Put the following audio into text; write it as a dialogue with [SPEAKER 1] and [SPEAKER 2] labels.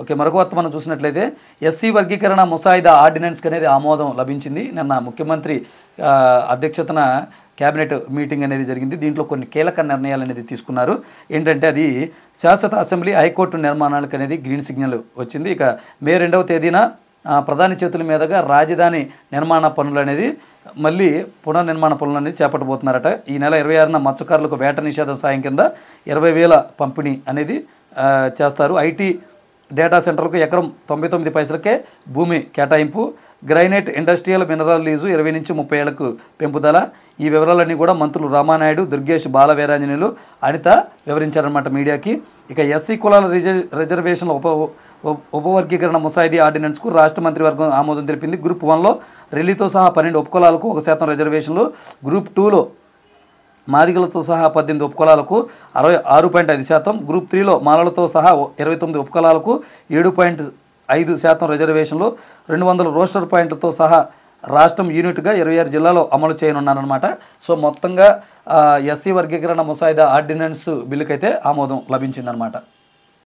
[SPEAKER 1] Okay, మరొక వార్త మనం చూసినట్లయితే ఎస్సీ వర్గీకరణ ముసాయిదా ఆర్డినెన్స్కి అనేది ఆమోదం లభించింది. నిన్న ముఖ్యమంత్రి అధ్యక్షతన క్యాబినెట్ మీటింగ్ అనేది జరిగింది. దీంట్లో కొన్ని కీలక నిర్ణయాలు అనేది తీసుకున్నారు. ఏంటంటే అది శాశ్వత అసెంబ్లీ హైకోర్టు నిర్మాణాలకు అనేది గ్రీన్ సిగ్నల్ వచ్చింది. ఇక మే 2వ తేదీన ప్రధాని చేతుల మీదుగా రాజధాని నిర్మాణ పనులు అనేది మళ్ళీ పునర్నిర్మాణ పనులు అనేది చేపట్టబోతున్నారట. ఈ నెల 26న మత్స్యకారులకు వేట నిషేధం సాయం కింద 20,000 పంపిణీ అనేది చేస్తారు. ఐటీ డేటా సెంటర్లకు ఎకరం 99 పైసలకే భూమి కేటాయింపు, గ్రైనైట్ ఇండస్ట్రియల్ మినరల్ లీజు 20 నుంచి 30 ఏళ్లకు పెంపుదల. ఈ వివరాలన్నీ కూడా మంత్రులు రామానాయుడు, దుర్గేష్, బాల వీరాంజనేయులు, అనిత వివరించారన్నమాట మీడియాకి. ఇక ఎస్సీ కులాల రిజర్వేషన్ల ఉపవర్గీకరణ ముసాయిదీ ఆర్డినెన్స్కు రాష్ట్ర మంత్రివర్గం ఆమోదం తెలిపింది. గ్రూప్ 1లో రెల్లీతో సహా 12 ఉపకులాలకు 1% రిజర్వేషన్లు, గ్రూప్ 2లో మాదిగలతో సహా 18 ఉపకులాలకు 66.5%, గ్రూప్ 3లో మాలలతో సహా 29 ఉపకులాలకు 7.5% రిజర్వేషన్లు, 200 రోస్టర్ పాయింట్లతో సహా రాష్ట్రం యూనిట్గా 26 జిల్లాలో అమలు చేయనున్నారన్నమాట. సో మొత్తంగా ఎస్సీ వర్గీకరణ ముసాయిదా ఆర్డినెన్స్ బిల్లుకైతే ఆమోదం లభించిందనమాట.